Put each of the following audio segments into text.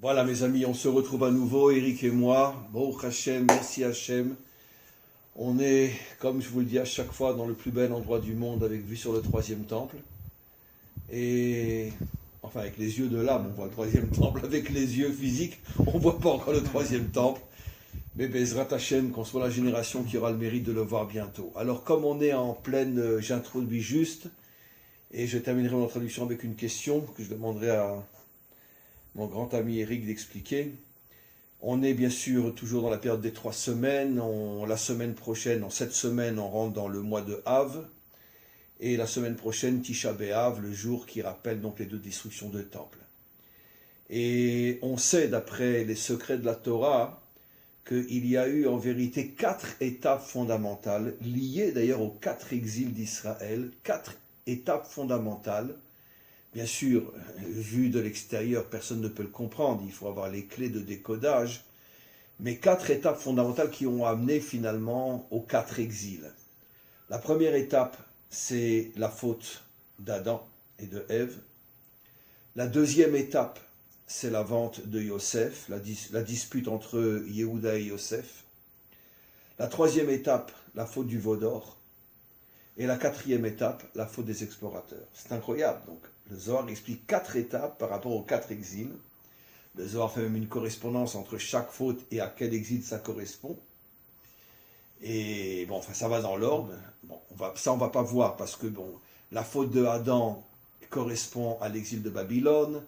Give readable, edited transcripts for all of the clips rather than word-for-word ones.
Voilà mes amis, on se retrouve à nouveau, Eric et moi. Baruch Hashem, merci Hashem. On est, comme je vous le dis à chaque fois, dans le plus bel endroit du monde avec vue sur le troisième temple. Et enfin avec les yeux de l'âme, on voit le troisième temple. Avec les yeux physiques, on ne voit pas encore le troisième temple. Mais Bezrat Hashem, qu'on soit la génération qui aura le mérite de le voir bientôt. Alors comme on est en pleine, j'introduis juste, et je terminerai mon introduction avec une question que je demanderai à mon grand ami Eric d'expliquer. On est bien sûr toujours dans la période des 3 semaines. La semaine prochaine, en cette semaine, on rentre dans le mois de Av. Et la semaine prochaine, Tisha B'Av, le jour qui rappelle donc les deux destructions de temples. Et on sait, d'après les secrets de la Torah, qu'il y a eu en vérité 4 étapes fondamentales, liées d'ailleurs aux 4 exils d'Israël, 4 étapes fondamentales. Bien sûr, vu de l'extérieur, personne ne peut le comprendre, il faut avoir les clés de décodage, mais 4 étapes fondamentales qui ont amené finalement aux 4 exils. La première étape, c'est la faute d'Adam et de Ève. La deuxième étape, c'est la vente de Yosef, la dispute entre Yehuda et Yosef. La troisième étape, la faute du veau d'or. Et la quatrième étape, la faute des explorateurs. C'est incroyable. Donc, le Zohar explique 4 étapes par rapport aux 4 exils. Le Zohar fait même une correspondance entre chaque faute et à quel exil ça correspond. Et bon, enfin, ça va dans l'ordre. Bon, on va pas voir parce que bon, la faute de Adam correspond à l'exil de Babylone.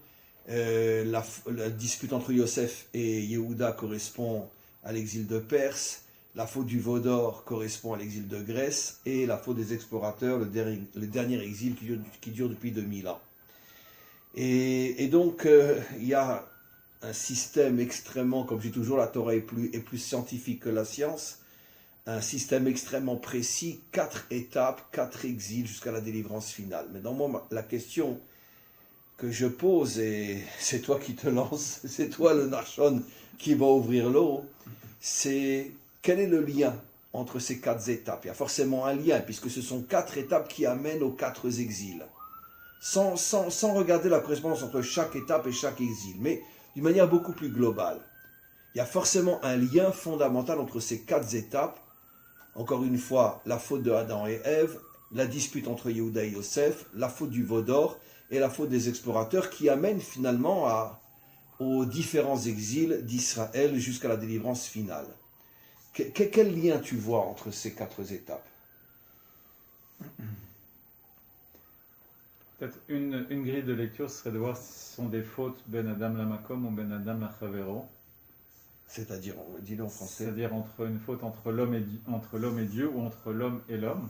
La dispute entre Yosef et Yehuda correspond à l'exil de Perse. La faute du veau d'or correspond à l'exil de Grèce, et la faute des explorateurs, le dernier exil qui dure depuis 2000 ans. Et donc, il y a un système extrêmement, comme je dis toujours, la Torah est plus scientifique que la science, un système extrêmement précis, 4 étapes, 4 exils jusqu'à la délivrance finale. Mais dans moi, la question que je pose, et c'est toi qui te lances, c'est toi le Nachon qui va ouvrir l'eau, c'est quel est le lien entre ces 4 étapes? Il y a forcément un lien, puisque ce sont 4 étapes qui amènent aux 4 exils. Sans regarder la correspondance entre chaque étape et chaque exil, mais d'une manière beaucoup plus globale. Il y a forcément un lien fondamental entre ces 4 étapes. Encore une fois, la faute de Adam et Ève, la dispute entre Yehuda et Yosef, la faute du veau d'or et la faute des explorateurs qui amènent finalement aux différents exils d'Israël jusqu'à la délivrance finale. Quel lien tu vois entre ces 4 étapes? Peut-être une grille de lecture serait de voir si ce sont des fautes ben Adam la Makom ou ben Adam la Chavero. C'est-à-dire, dis-le en français. C'est-à-dire une faute entre l'homme et Dieu ou entre l'homme et l'homme.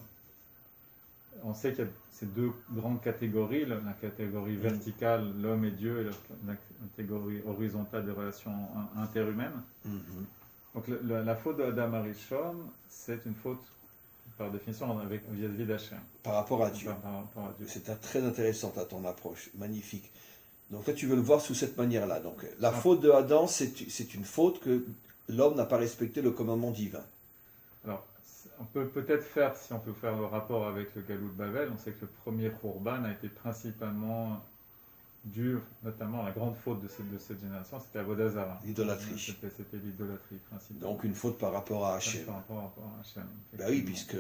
On sait qu'il y a ces 2 grandes catégories, la catégorie verticale, l'homme et Dieu, et la catégorie horizontale des relations interhumaines. Donc la faute d'Adam Arishon, c'est une faute par définition vis-à-vis d'Hachem. Par rapport à Dieu. Par rapport à Dieu. C'est très intéressant à ton approche, magnifique. Donc toi tu veux le voir sous cette manière-là. Donc la faute de Adam, c'est une faute que l'homme n'a pas respecté le commandement divin. Alors, on peut peut-être faire, si on peut faire le rapport avec le Galou de Babel, on sait que le premier Khurban a été principalement dû, notamment la grande faute de cette génération, c'était Avodazara. L'idolâtrie. C'était l'idolâtrie principalement. Donc une faute par rapport à Hachem. Par rapport à Hachem. Ben oui, puisque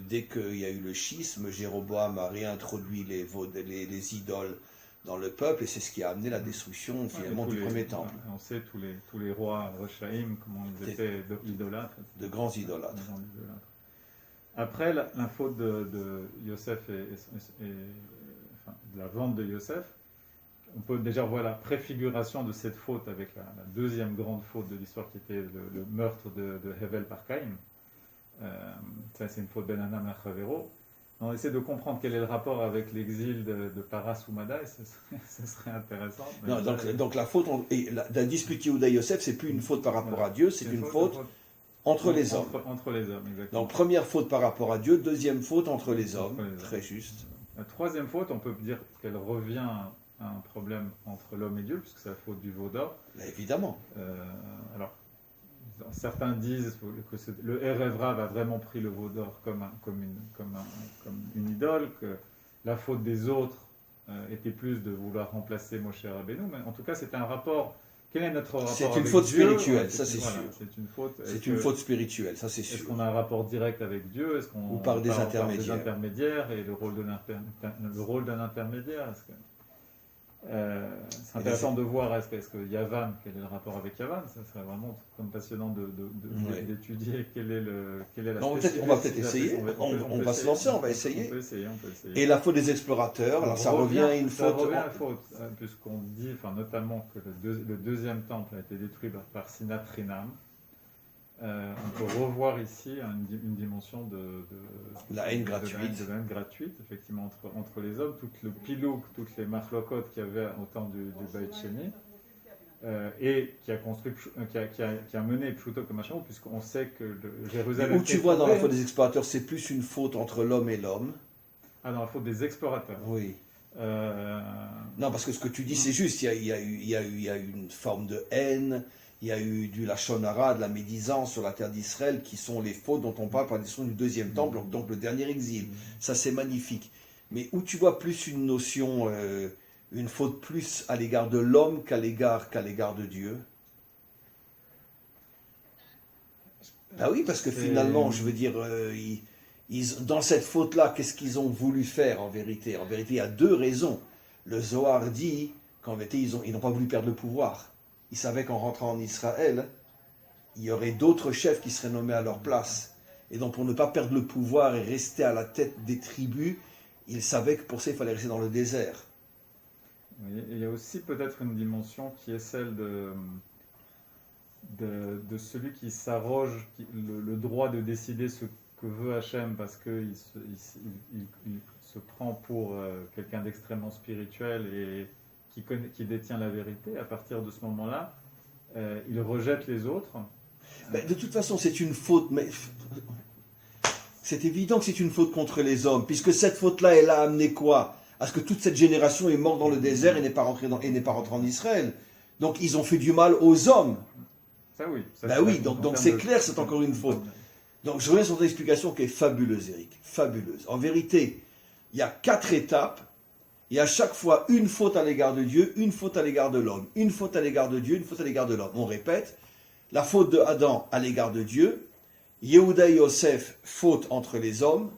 dès qu'il y a eu le schisme, Jéroboam a réintroduit les idoles dans le peuple, et c'est ce qui a amené la destruction finalement du premier temple. On sait tous les rois Rochaïm, comment ils étaient idolâtres. De grands idolâtres. Après la faute de Yosef enfin, de la vente de Yosef, on peut déjà voir la préfiguration de cette faute avec la deuxième grande faute de l'histoire qui était le meurtre de Hevel par Caïn. Ça, c'est une faute Ben Adam la Chavero. On essaie de comprendre quel est le rapport avec l'exil de Paras ou Madaï, ce serait intéressant. Non, donc la faute, la dispute Yehuda-Yosef, c'est plus une faute par rapport à Dieu, c'est une faute entre les hommes. Entre les hommes, exactement. Donc première faute par rapport à Dieu, deuxième faute entre les hommes, très juste. La troisième faute, on peut dire qu'elle revient à un problème entre l'homme et Dieu, puisque c'est la faute du veau d'or. Évidemment. Alors, certains disent que le Erev Rav a vraiment pris le veau d'or comme une idole, que la faute des autres était plus de vouloir remplacer Moshe Rabbeinu, mais en tout cas c'était un rapport quel est notre rapport C'est une avec faute Dieu? spirituelle, Ouais, ça c'est voilà, sûr. c'est une faute. C'est une faute spirituelle, ça c'est Est-ce sûr. qu'on a un rapport direct avec Dieu? Est-ce qu'on Ou par des par intermédiaires. des intermédiaires et le rôle d'un intermédiaire? C'est intéressant de voir, est-ce que Yavan, quel est le rapport avec Yavan? Ça serait vraiment comme passionnant Ouais. d'étudier quelle est la Non, on va peut-être essayer. On va se lancer, on va essayer. On peut essayer. Et la faute des explorateurs, alors ça revient à une Ça faute. revient à une faute, puisqu'on dit, enfin, notamment que le deuxième temple a été détruit par Sinatrinam. On peut revoir ici une dimension de La haine gratuite. De la haine gratuite, effectivement, entre les hommes, tout le pilouk, toutes les machlokotes qu'il y avait au temps du Beit Sheni, et qui a mené Pshuto comme machin, puisqu'on sait que Jérusalem. Où tu vois dans la faute des explorateurs, c'est plus une faute entre l'homme et l'homme. Ah, dans la faute des explorateurs. Oui. Non, parce que ce que tu dis, c'est juste. Il y a eu une forme de haine. Il y a eu du lachon hara, de la médisance sur la terre d'Israël, qui sont les fautes dont on parle par la destruction du deuxième temple, donc le dernier exil. Ça, c'est magnifique. Mais où tu vois plus une notion, une faute plus à l'égard de l'homme qu'à l'égard de Dieu. Ben oui, parce que finalement, je veux dire, dans cette faute-là, qu'est-ce qu'ils ont voulu faire en vérité? En vérité, il y a deux raisons. Le Zohar dit qu'en vérité, ils n'ont pas voulu perdre le pouvoir. Ils savaient qu'en rentrant en Israël, il y aurait d'autres chefs qui seraient nommés à leur place. Et donc, pour ne pas perdre le pouvoir et rester à la tête des tribus, ils savaient que pour ça, il fallait rester dans le désert. Oui, il y a aussi peut-être une dimension qui est celle de celui qui s'arroge le droit de décider ce que veut Hachem parce qu'il se prend pour quelqu'un d'extrêmement spirituel et qui détient la vérité. À partir de ce moment-là, il rejette les autres. Mais de toute façon, c'est une faute, mais c'est évident que c'est une faute contre les hommes, puisque cette faute-là, elle a amené quoi? À ce que toute cette génération est morte dans le désert et n'est pas rentrée en Israël. Donc ils ont fait du mal aux hommes. Ça oui. Ben oui, donc c'est clair, c'est encore une faute. Donc je reviens sur ton explication qui est fabuleuse, Eric. Fabuleuse. En vérité, il y a 4 étapes. Il y a à chaque fois une faute à l'égard de Dieu, une faute à l'égard de l'homme, une faute à l'égard de Dieu, une faute à l'égard de l'homme. On répète, la faute de Adam à l'égard de Dieu, Yehuda et Yosef, faute entre les hommes,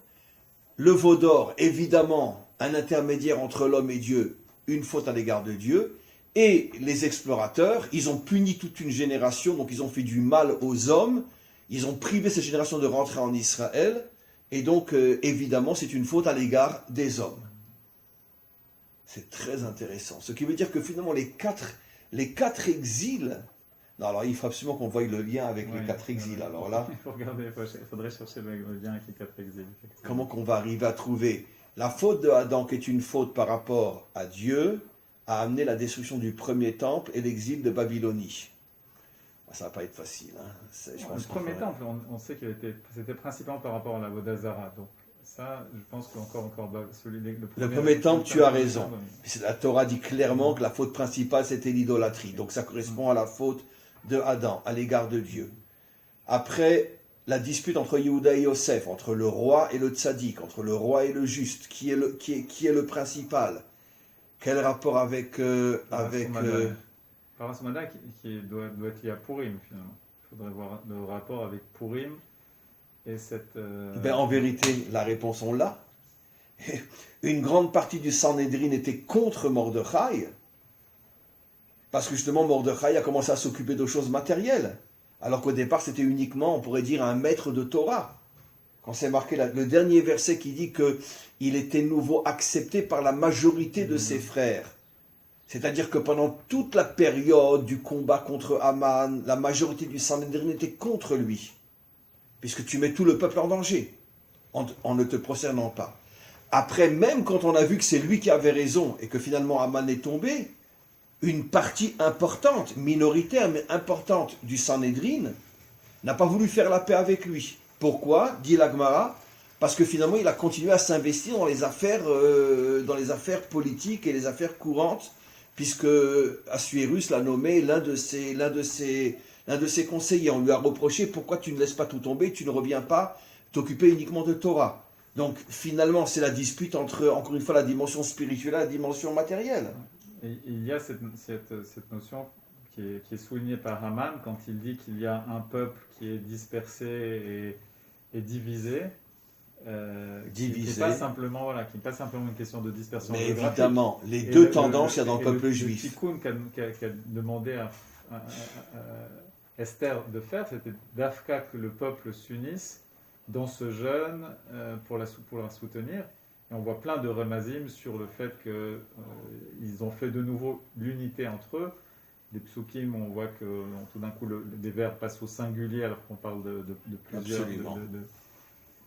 le veau d'or, évidemment, un intermédiaire entre l'homme et Dieu, une faute à l'égard de Dieu, et les explorateurs, ils ont puni toute une génération, donc ils ont fait du mal aux hommes, ils ont privé cette génération de rentrer en Israël, et donc évidemment c'est une faute à l'égard des hommes. C'est très intéressant. Ce qui veut dire que finalement les quatre exils. Non, alors il faut absolument qu'on voie le lien avec les 4 exils. Alors là, il faut regarder, il faudrait chercher le lien avec les 4 exils. Comment qu'on va arriver à trouver la faute de Adam, qui est une faute par rapport à Dieu, a amené la destruction du premier temple et l'exil de Babylonie. Ça va pas être facile. Hein. Je pense le premier temple, on sait que c'était principalement par rapport à la Vodazara. Donc ça, je pense qu'encore le premier temple, tu as raison. La Torah dit clairement que la faute principale, c'était l'idolâtrie. Donc ça correspond à la faute de Adam, à l'égard de Dieu. Après, la dispute entre Yehuda et Yosef, entre le roi et le tzaddik, entre le roi et le juste, qui est le principal? Quel rapport avec... Parasmada qui doit être lié à Purim, finalement. Il faudrait voir le rapport avec Purim et cette... En vérité, la réponse, on l'a. Une grande partie du Sanhédrin était contre Mordechai, parce que justement, Mordechai a commencé à s'occuper de choses matérielles, alors qu'au départ, c'était uniquement, on pourrait dire, un maître de Torah. Quand c'est marqué le dernier verset qui dit qu'il était nouveau accepté par la majorité de ses frères. C'est-à-dire que pendant toute la période du combat contre Haman, la majorité du Sanhédrin était contre lui, puisque tu mets tout le peuple en danger, en ne te procernant pas. Après, même quand on a vu que c'est lui qui avait raison, et que finalement Haman est tombé, une partie importante, minoritaire mais importante du Sanhédrin, n'a pas voulu faire la paix avec lui. Pourquoi? Dit la Gemara. Parce que finalement, il a continué à s'investir dans les affaires politiques et les affaires courantes, puisque Assuérus l'a nommé l'un de ses conseillers. On lui a reproché: pourquoi tu ne laisses pas tout tomber, tu ne reviens pas t'occuper uniquement de Torah. Donc finalement, c'est la dispute entre, encore une fois, la dimension spirituelle et la dimension matérielle. Et il y a cette notion qui est souligné par Haman quand il dit qu'il y a un peuple qui est dispersé et divisé. Qui n'est pas simplement une question de dispersion mais géographique. Évidemment, les deux tendances, il y a dans le peuple juif. Le tikkun qu'a demandé à Esther de faire, c'était d'Afka que le peuple s'unisse dans ce jeûne pour la soutenir. Et on voit plein de remazim sur le fait qu'ils ont fait de nouveau l'unité entre eux. Des psukim, on voit que tout d'un coup des verbes passent au singulier alors qu'on parle de plusieurs,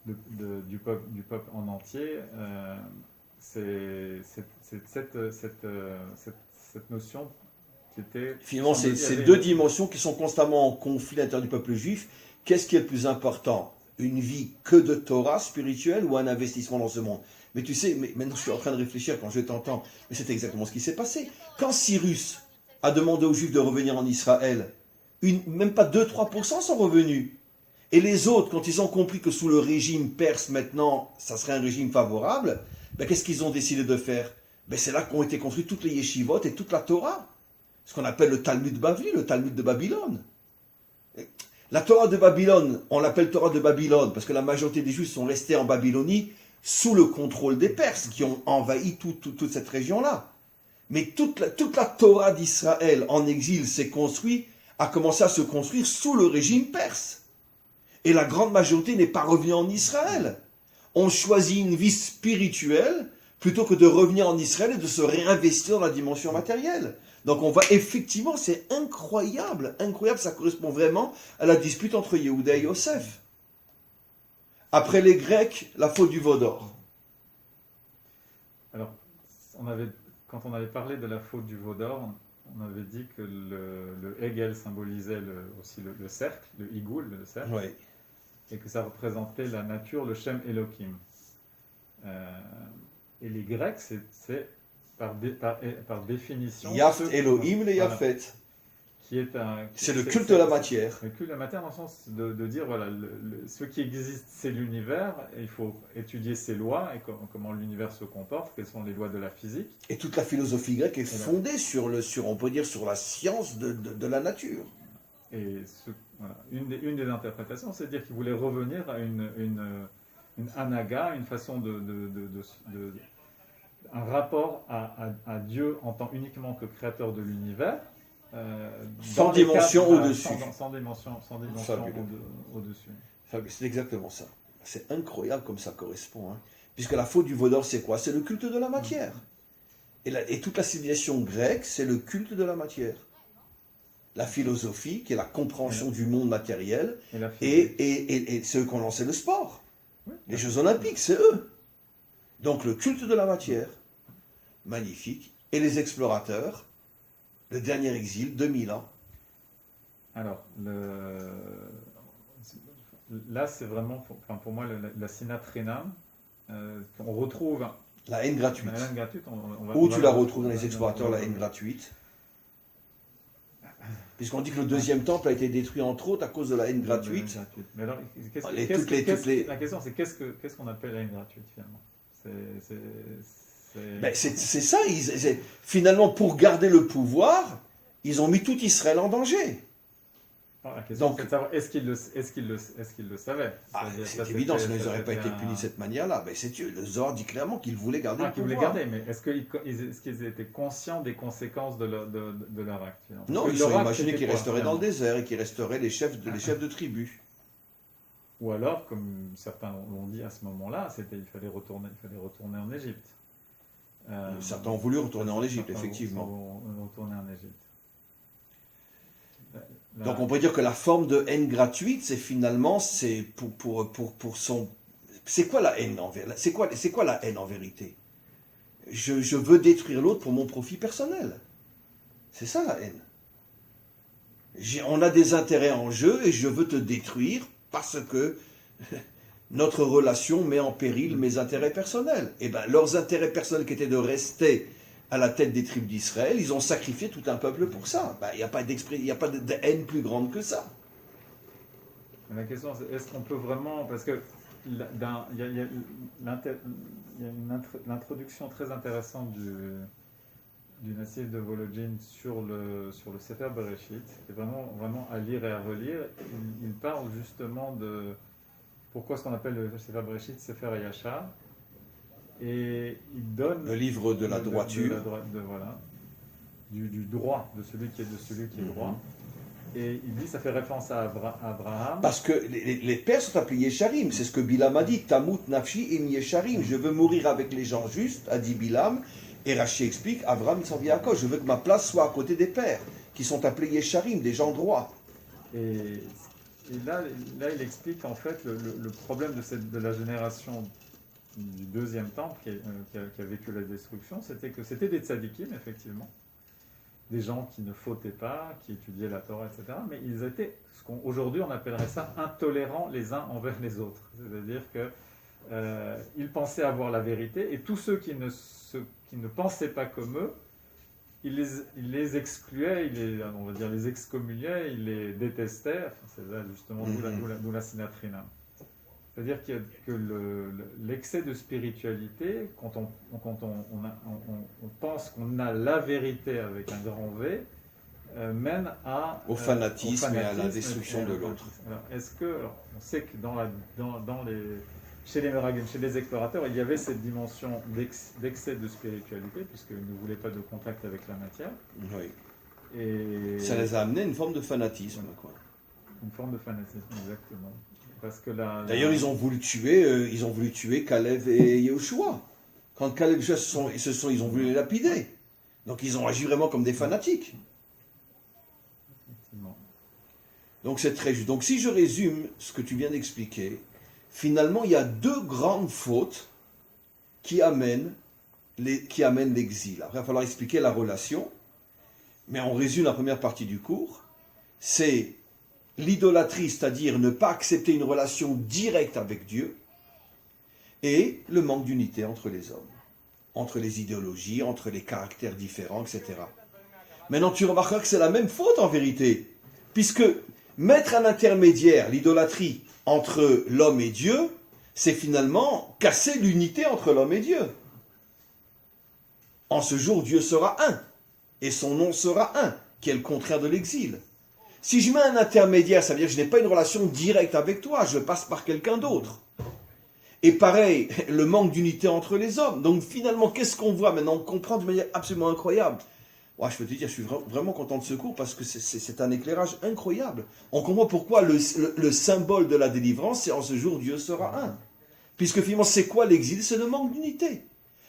du peuple en entier. C'est cette notion qui était... Finalement, c'est ces deux dimensions qui sont constamment en conflit à l'intérieur du peuple juif. Qu'est-ce qui est le plus important? Une vie que de Torah spirituelle ou un investissement dans ce monde? Mais tu sais, maintenant je suis en train de réfléchir quand je t'entends, mais c'est exactement ce qui s'est passé. Quand Cyrus a demandé aux Juifs de revenir en Israël, même pas 2-3% sont revenus. Et les autres, quand ils ont compris que sous le régime perse maintenant, ça serait un régime favorable, qu'est-ce qu'ils ont décidé de faire? C'est là qu'ont été construites toutes les yeshivot et toute la Torah. Ce qu'on appelle le Talmud Bavli, le Talmud de Babylone. La Torah de Babylone, on l'appelle Torah de Babylone parce que la majorité des Juifs sont restés en Babylonie sous le contrôle des Perses qui ont envahi toute cette région-là. Mais toute la Torah d'Israël en exil a commencé à se construire sous le régime perse. Et la grande majorité n'est pas revenue en Israël. On choisit une vie spirituelle plutôt que de revenir en Israël et de se réinvestir dans la dimension matérielle. Donc on voit effectivement, c'est incroyable, ça correspond vraiment à la dispute entre Yehuda et Yosef. Après les Grecs, la faute du veau d'or. Alors, quand on avait parlé de la faute du veau d'or, on avait dit que le Hegel symbolisait aussi le cercle, le Igoul, le cercle, oui. Et que ça représentait la nature, le Shem Elohim. Et les Grecs, c'est par définition... Yaft Elohim, le Yafet. C'est le culte de la matière. Le culte de la matière dans le sens de dire, voilà, ce qui existe, c'est l'univers, et il faut étudier ses lois, et comment l'univers se comporte, quelles sont les lois de la physique. Et toute la philosophie grecque est fondée sur on peut dire, sur la science de la nature. Et voilà, une des interprétations, c'est de dire qu'il voulait revenir à une anaga, une façon un rapport à Dieu en tant uniquement que créateur de l'univers, sans dimension au-dessus. Sans dimension au-dessus. C'est exactement ça. C'est incroyable comme ça correspond. Hein. Puisque la faute du veau d'or, c'est quoi? C'est le culte de la matière. Et toute la civilisation grecque, c'est le culte de la matière. La philosophie, qui est la compréhension du monde matériel, et c'est eux qui ont lancé le sport. Oui. Les Jeux Olympiques, c'est eux. Donc le culte de la matière, magnifique. Et les explorateurs, le dernier exil, 2000 ans. Alors, là, c'est vraiment, pour moi, la sinat renam. On retrouve... La haine gratuite. La haine gratuite Où tu la retrouves dans les explorateurs, la haine gratuite? Puisqu'on dit que le deuxième temple a été détruit entre autres à cause de la haine gratuite. Mais alors, la question c'est qu'est-ce qu'on appelle la haine gratuite finalement? C'est ça. Finalement, pour garder le pouvoir, ils ont mis tout Israël en danger. La question c'est de savoir est-ce qu'ils le savaient? C'est évident, sinon ils n'auraient pas été punis de cette manière-là. Le Zohar dit clairement qu'ils voulaient garder le pouvoir. Qu'ils voulaient garder, mais est-ce qu'ils étaient conscients des conséquences de leur acte? Non, ils ont imaginé qu'ils resteraient dans le désert et qu'ils resteraient les chefs de tribus. Ou alors, comme certains l'ont dit à ce moment-là, il fallait retourner en Égypte. Certains ont voulu retourner en Égypte, effectivement. Retourner en Égypte. Donc on peut dire que la forme de haine gratuite, c'est finalement, c'est pour son... C'est quoi la haine c'est quoi la haine en vérité? Je veux détruire l'autre pour mon profit personnel. C'est ça la haine. On a des intérêts en jeu et je veux te détruire parce que notre relation met en péril mes intérêts personnels. Et bien leurs intérêts personnels qui étaient de rester à la tête des tribus d'Israël, ils ont sacrifié tout un peuple pour ça. Il n'y a pas de haine plus grande que ça. La question, c'est est-ce qu'on peut vraiment... Parce que il y a l'introduction très intéressante du Nassif de Volodjine sur le Sefer Bereshit. C'est vraiment à lire et à relire. Il parle justement de pourquoi ce qu'on appelle le Sefer Bereshit Sefer Yashar. Et il donne le livre de la droiture, voilà, du droit, de celui qui est droit. Et il dit, ça fait référence à Abraham. Parce que les pères sont appelés Yesharim, c'est ce que Bilam a dit, Tamut Nafshi im Yesharim, je veux mourir avec les gens justes, a dit Bilam, et Rashi explique, Abraham il s'en vient à cause, je veux que ma place soit à côté des pères, qui sont appelés Yesharim, des gens droits. Et là, il explique en fait le problème de la génération du deuxième temple qui a vécu la destruction, c'était que c'était des tzadikim, effectivement, des gens qui ne fautaient pas, qui étudiaient la Torah, etc. Mais ils étaient, aujourd'hui on appellerait ça, intolérants les uns envers les autres. C'est-à-dire qu'ils pensaient avoir la vérité, et tous ceux qui ne pensaient pas comme eux, ils les excluaient, on va dire les excommuniaient, ils les détestaient. Enfin, c'est là justement d'où la sinatrina. C'est-à-dire que l'excès de spiritualité, quand on pense qu'on a la vérité avec un grand V, mène au fanatisme et à la destruction de l'autre. Alors, on sait que chez les Meraglim, chez les explorateurs, il y avait cette dimension d'excès de spiritualité, puisqu'ils ne voulaient pas de contact avec la matière. Oui. Et ça les a amené à une forme de fanatisme. Quoi. Une forme de fanatisme, exactement. D'ailleurs, ils ont voulu tuer Caleb et Yehoshua. Quand Caleb et Yehoshua ils ont voulu les lapider. Donc ils ont agi vraiment comme des fanatiques. Donc c'est très juste. Donc si je résume ce que tu viens d'expliquer, finalement il y a deux grandes fautes qui amènent l'exil. Après il va falloir expliquer la relation, mais on résume la première partie du cours. C'est l'idolâtrie, c'est-à-dire ne pas accepter une relation directe avec Dieu, et le manque d'unité entre les hommes, entre les idéologies, entre les caractères différents, etc. Maintenant, tu remarqueras que c'est la même faute en vérité, puisque mettre un intermédiaire, l'idolâtrie, entre l'homme et Dieu, c'est finalement casser l'unité entre l'homme et Dieu. En ce jour, Dieu sera un, et son nom sera un, qui est le contraire de l'exil. Si je mets un intermédiaire, ça veut dire que je n'ai pas une relation directe avec toi, je passe par quelqu'un d'autre. Et pareil, le manque d'unité entre les hommes. Donc finalement, qu'est-ce qu'on voit maintenant? On comprend de manière absolument incroyable. Ouais, je peux te dire, je suis vraiment content de ce cours parce que c'est un éclairage incroyable. On comprend pourquoi le symbole de la délivrance, c'est en ce jour Dieu sera un. Puisque finalement, c'est quoi l'exil? C'est le manque d'unité.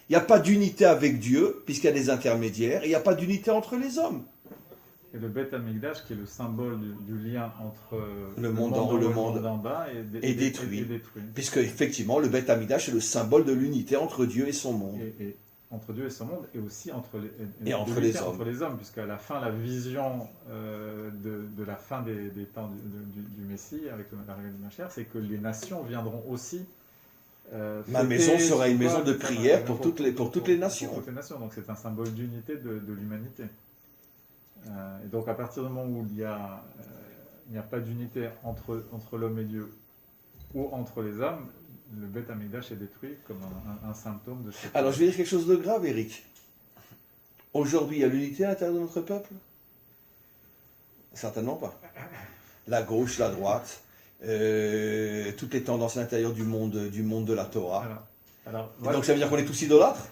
Il n'y a pas d'unité avec Dieu, puisqu'il y a des intermédiaires, et il n'y a pas d'unité entre les hommes. Et le Beth Amikdash, qui est le symbole du lien entre le monde en haut, le monde en bas, est détruit. Puisque effectivement, le Beth Amikdash est le symbole de l'unité entre Dieu et son monde. Et entre Dieu et son monde, et aussi entre les hommes, puisqu'à la fin, la vision de la fin des temps du Messie, avec l'arrivée du Mashiach, c'est que les nations viendront aussi. Ma maison sera une maison de prière pour toutes les nations. Pour toutes les nations, donc c'est un symbole d'unité de l'humanité. Et donc à partir du moment où il n'y a pas d'unité entre l'homme et Dieu ou entre les hommes, le Beth Amikdash est détruit comme un symptôme de cette... Alors je vais dire quelque chose de grave, Eric. Aujourd'hui, il y a l'unité à l'intérieur de notre peuple? Certainement pas. La gauche, la droite, toutes les tendances à l'intérieur du monde de la Torah. Donc ça veut dire qu'on est tous idolâtres?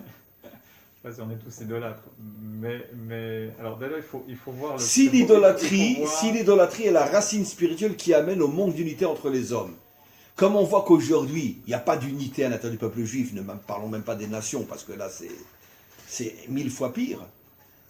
Je ne sais pas si on est tous idolâtres, mais alors d'ailleurs il faut voir... Si l'idolâtrie est la racine spirituelle qui amène au manque d'unité entre les hommes, comme on voit qu'aujourd'hui, il n'y a pas d'unité à l'intérieur du peuple juif, ne parlons même pas des nations, parce que là c'est 1000 fois pire,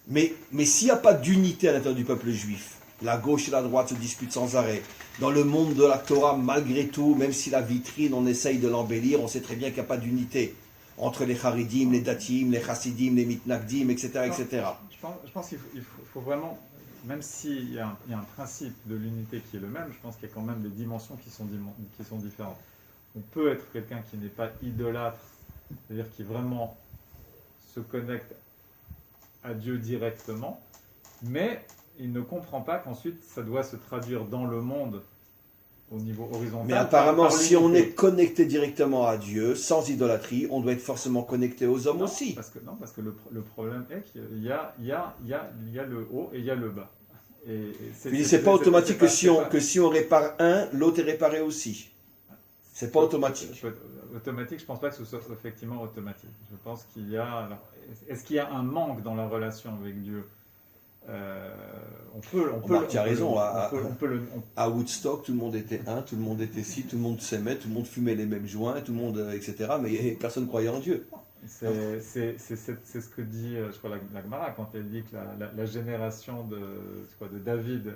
mais s'il n'y a pas d'unité à l'intérieur du peuple juif, la gauche et la droite se disputent sans arrêt, dans le monde de la Torah, malgré tout, même si la vitrine, on essaye de l'embellir, on sait très bien qu'il n'y a pas d'unité entre les Haridim, les Datim, les Chassidim, les Mitnagdim, etc. etc. Je pense qu'il faut vraiment, même s'il y a un principe de l'unité qui est le même, je pense qu'il y a quand même des dimensions qui sont différentes. On peut être quelqu'un qui n'est pas idolâtre, c'est-à-dire qui vraiment se connecte à Dieu directement, mais il ne comprend pas qu'ensuite ça doit se traduire dans le monde au niveau horizontal. Mais apparemment, par si on l'unité. est connecté directement à Dieu, sans idolâtrie, on doit être forcément connecté aux hommes aussi. Parce que le problème est qu'il y a le haut et il y a le bas. C'est pas automatique que si on répare un, l'autre est réparé aussi. C'est pas automatique. Automatique, je pense pas que ce soit effectivement automatique. Je pense qu'il y a. Alors, est-ce qu'il y a un manque dans la relation avec Dieu? Tu as raison. On peut le. À Woodstock, tout le monde était un, tout le monde était ci, tout le monde s'aimait, tout le monde fumait les mêmes joints, tout le monde, etc. Mais personne ne croyait en Dieu. C'est ce que dit, je crois, la Gemara quand elle dit que la génération de David,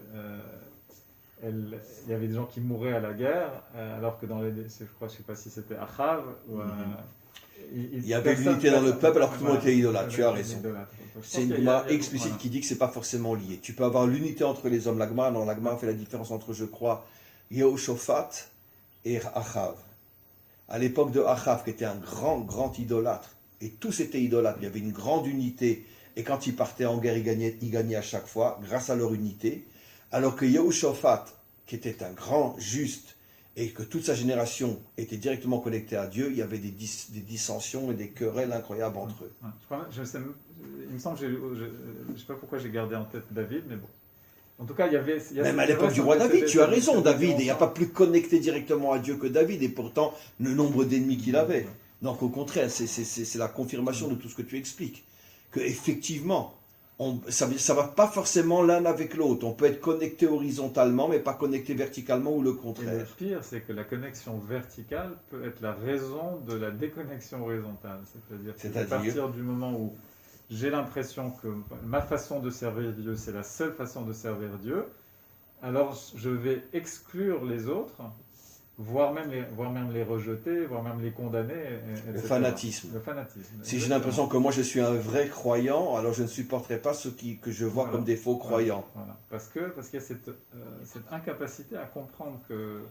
il y avait des gens qui mouraient à la guerre, alors que dans je sais pas si c'était Achav ou. Il y avait l'unité dans le peuple alors que tout le monde était idolâtre. Tu as raison. C'est une Gemara explicite qui dit que c'est pas forcément lié. Tu peux avoir l'unité entre les hommes. La Gemara fait la différence entre, je crois, Yehoshaphat et Achav. À l'époque de Achav, qui était un grand idolâtre, et tous étaient idolâtres, il y avait une grande unité, et quand ils partaient en guerre, ils gagnaient à chaque fois, grâce à leur unité, alors que Yehoshaphat, qui était un grand juste, et que toute sa génération était directement connectée à Dieu, il y avait des dissensions et des querelles incroyables entre eux. Il me semble, je ne sais pas pourquoi j'ai gardé en tête David, mais bon. En tout cas, il y avait. Même à l'époque du roi David, tu as raison, David, il n'y a pas plus connecté directement à Dieu que David, et pourtant le nombre d'ennemis qu'il avait. Donc au contraire, c'est la confirmation de tout ce que tu expliques. Que effectivement, ça ne va pas forcément l'un avec l'autre. On peut être connecté horizontalement, mais pas connecté verticalement ou le Et le contraire. pire, c'est que la connexion verticale peut être la raison de la déconnexion horizontale. C'est-à-dire qu'à partir du moment où j'ai l'impression que ma façon de servir Dieu, c'est la seule façon de servir Dieu, alors je vais exclure les autres, voire même les rejeter, voire même les condamner. Etc. Le fanatisme. Le fanatisme. Si j'ai l'impression que moi je suis un vrai croyant, alors je ne supporterai pas ceux que je vois comme des faux croyants. Voilà. Parce qu'il y a cette incapacité à comprendre que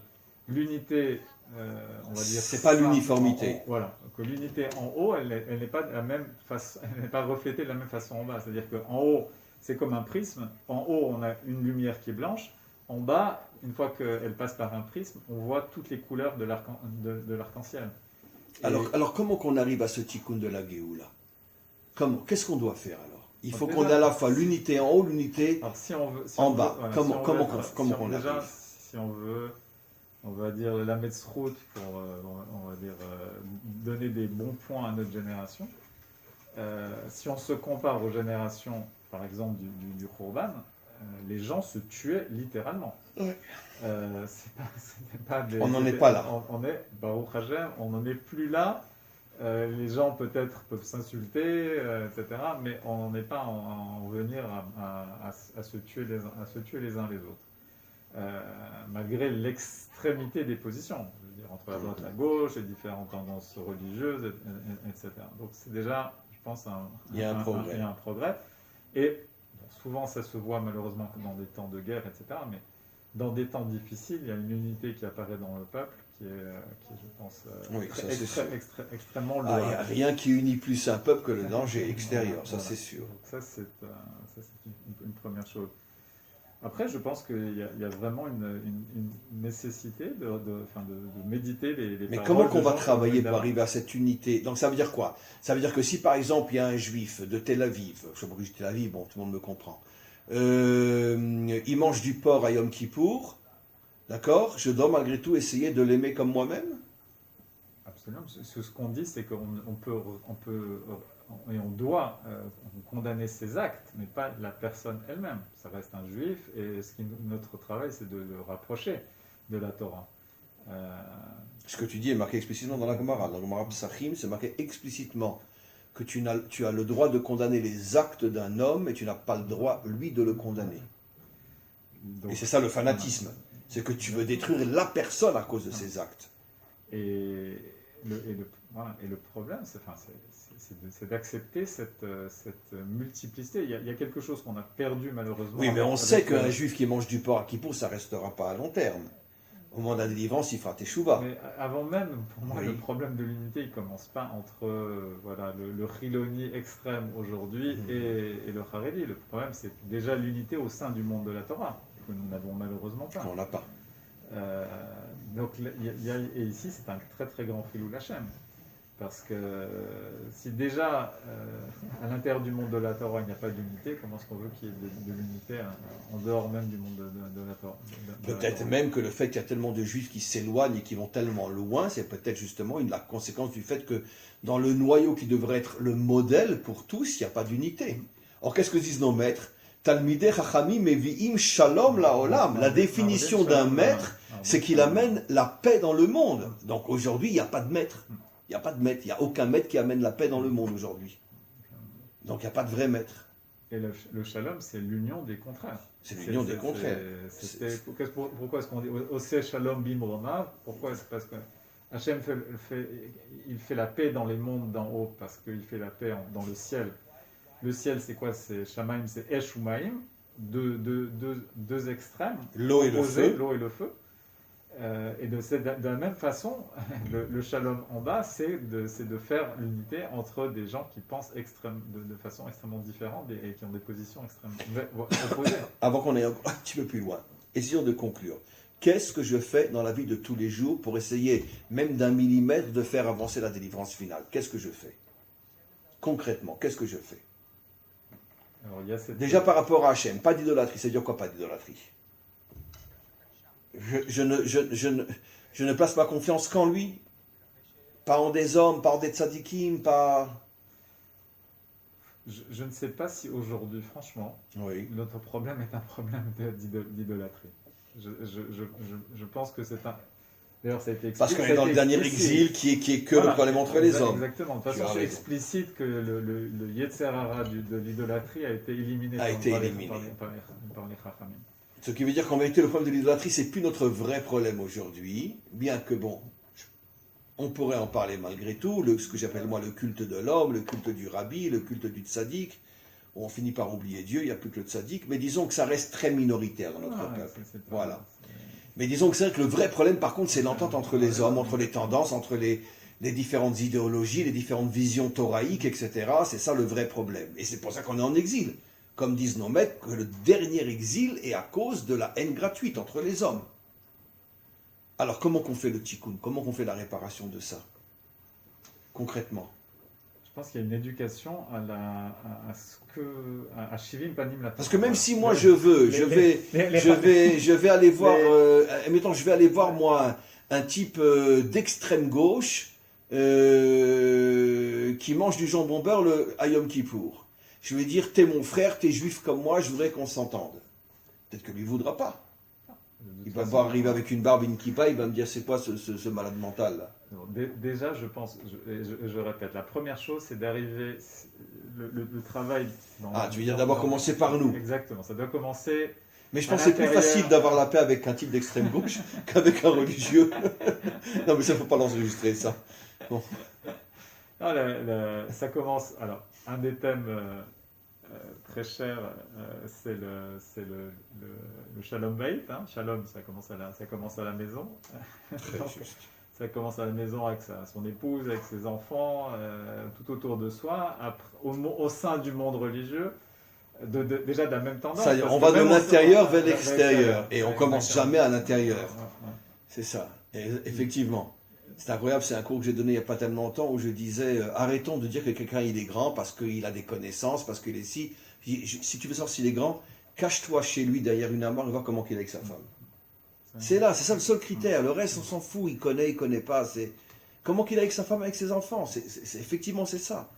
l'unité, on va dire, c'est pas l'uniformité. Voilà, que l'unité en haut, elle n'est pas de la même façon, elle n'est pas reflétée de la même façon en bas. C'est-à-dire qu'en haut, c'est comme un prisme. En haut, on a une lumière qui est blanche. En bas, une fois qu'elle passe par un prisme, on voit toutes les couleurs de l'arc-en-ciel. Alors comment qu'on arrive à ce tikkun de la Géoula? Qu'est-ce qu'on doit faire alors? Il faut qu'on ait à la fois l'unité en haut, l'unité en bas. Comment on arrive? Si on veut, on va dire la Metzrout pour on va dire, donner des bons points à notre génération. Si on se compare aux générations, par exemple, du Khurban, les gens se tuaient littéralement. Ouais. On n'en est pas là. Baruch Hashem, on n'en est plus là. Les gens peut-être peuvent s'insulter, etc. Mais on n'en est pas à en venir à se tuer les uns les autres. Malgré l'extrémité des positions, je veux dire, entre la droite et la gauche, les différentes tendances religieuses, etc. Donc c'est déjà, je pense, il y a un progrès. Et souvent, ça se voit malheureusement dans des temps de guerre, etc. Mais dans des temps difficiles, il y a une unité qui apparaît dans le peuple qui est je pense, extrêmement loin. Il n'y a rien qui unit plus un peuple que le danger extérieur, ça c'est sûr. Donc ça, c'est une première chose. Après, je pense qu'il y a vraiment une nécessité de méditer les Mais paroles. comment qu'on va travailler pour arriver à cette unité? Donc ça veut dire quoi? Ça veut dire que si par exemple il y a un juif de Tel Aviv, je ne sais pas pourquoi je dis Tel Aviv, bon tout le monde me comprend, il mange du porc à Yom Kippour, d'accord? Je dois malgré tout essayer de l'aimer comme moi-même? Absolument. Ce qu'on dit, c'est qu'on peut et on doit condamner ses actes, mais pas la personne elle-même. Ça reste un juif, et notre travail, c'est de le rapprocher de la Torah. Ce que tu dis est marqué explicitement dans la Gemara. Dans la Gemara Psachim, c'est marqué explicitement que tu as le droit de condamner les actes d'un homme, et tu n'as pas le droit, lui, de le condamner. Donc, et c'est ça le fanatisme. C'est que tu veux détruire la personne à cause de ses actes. Et le problème, c'est d'accepter cette multiplicité. Il y a quelque chose qu'on a perdu malheureusement. Oui, mais on sait qu'un juif qui mange du porc à Kippour, ça ne restera pas à long terme. Au moment de la délivrance, il fera teshuva. Mais avant même, pour moi, le problème de l'unité, il ne commence pas entre le Chiloni extrême aujourd'hui et le Haredi. Le problème, c'est déjà l'unité au sein du monde de la Torah, que nous n'avons malheureusement pas. On l'a pas. Donc, et ici, c'est un très très grand Chilul Hashem. Parce que si déjà, à l'intérieur du monde de la Torah, il n'y a pas d'unité, comment est-ce qu'on veut qu'il y ait de l'unité en dehors même du monde de la Torah Peut-être même que le fait qu'il y a tellement de juifs qui s'éloignent et qui vont tellement loin, c'est peut-être justement la conséquence du fait que dans le noyau qui devrait être le modèle pour tous, il n'y a pas d'unité. Or, qu'est-ce que disent nos maîtres? Talmidei Chachamim mevi'im shalom la'olam. La définition d'un maître, c'est qu'il amène la paix dans le monde. Donc aujourd'hui, il n'y a pas de maître. Il n'y a pas de maître. Il n'y a aucun maître qui amène la paix dans le monde aujourd'hui. Donc il n'y a pas de vrai maître. Et le shalom, c'est l'union des contraires. C'est l'union des contraires. Pourquoi est-ce qu'on dit Oseh shalom bimrona? Pourquoi? C'est parce que Hachem il fait la paix dans les mondes d'en haut, parce qu'il fait la paix dans le ciel. Le ciel, c'est quoi? C'est Shamaim, c'est Esh Umaim, deux extrêmes. L'eau et le feu. L'eau et le feu. Et de la même façon, le shalom en bas, c'est de faire l'unité entre des gens qui pensent de façon extrêmement différente et qui ont des positions extrêmement opposées. Avant qu'on aille un petit peu plus loin, essayons de conclure. Qu'est-ce que je fais dans la vie de tous les jours pour essayer, même d'un millimètre, de faire avancer la délivrance finale? Qu'est-ce que je fais? Concrètement, qu'est-ce que je fais? Alors, déjà par rapport à Hachem, pas d'idolâtrie. Ça veut dire quoi, pas d'idolâtrie? Je ne place ma confiance qu'en lui, pas en des hommes, pas en des tzadikim, pas... Je ne sais pas si aujourd'hui, franchement, notre problème est un problème d'idolâtrie. Je pense que c'est un... D'ailleurs, ça a été explicite. Parce qu'on est dans le dernier exil qui est que le problème entre les hommes. Exactement. De toute façon, c'est explicite que le Yetzer Hara de l'idolâtrie a été éliminé par les Chachamim. Ce qui veut dire qu'en vérité, le problème de l'idolâtrie, c'est plus notre vrai problème aujourd'hui, bien que bon, on pourrait en parler malgré tout, ce que j'appelle moi le culte de l'homme, le culte du rabbi, le culte du tzaddik, où on finit par oublier Dieu, il n'y a plus que le tzaddik, mais disons que ça reste très minoritaire dans notre peuple. Voilà. Mais disons que c'est vrai que le vrai problème, par contre, c'est l'entente entre les hommes, entre les tendances, entre les différentes idéologies, les différentes visions thoraïques, etc. C'est ça le vrai problème. Et c'est pour ça qu'on est en exil. Comme disent nos maîtres, que le dernier exil est à cause de la haine gratuite entre les hommes. Alors, comment qu'on fait le tikkun? Comment qu'on fait la réparation de ça? Concrètement. Je pense qu'il y a une éducation à Shivim Panim la. Parce que même si moi je vais aller voir, admettons, je vais aller voir moi un type d'extrême gauche qui mange du jambon beurre à Yom Kippour. Je vais dire, t'es mon frère, t'es juif comme moi, je voudrais qu'on s'entende. Peut-être que lui ne voudra pas. Il va pas arriver avec une barbe, une kippa, il va me dire, c'est quoi ce malade mental là? Déjà, je pense, je répète, la première chose, c'est d'arriver, le travail... Tu veux dire d'abord commencer par nous. Exactement, ça doit commencer... Mais je pense que c'est plus facile d'avoir la paix avec un type d'extrême gauche qu'avec un religieux. Non mais ça, il ne faut pas l'enregistrer, ça. Bon. Non, ça commence... Alors, un des thèmes très chers, c'est le Shalom Bayit. Hein. Shalom, ça commence à la maison. Ça commence à la maison avec son épouse, avec ses enfants, tout autour de soi, au sein du monde religieux, déjà de la même tendance. Ça y est, on va de l'intérieur vers l'extérieur, et on commence jamais à l'intérieur. C'est ça, et effectivement. C'est incroyable, c'est un cours que j'ai donné il n'y a pas tellement longtemps où je disais arrêtons de dire que quelqu'un il est grand parce qu'il a des connaissances, parce qu'il est si. Si tu veux savoir s'il est grand, cache-toi chez lui derrière une armoire et vois comment il est avec sa femme. C'est ça le seul critère. Le reste, on s'en fout, il connaît pas. C'est comment qu'il est avec sa femme, avec ses enfants. Effectivement, c'est ça.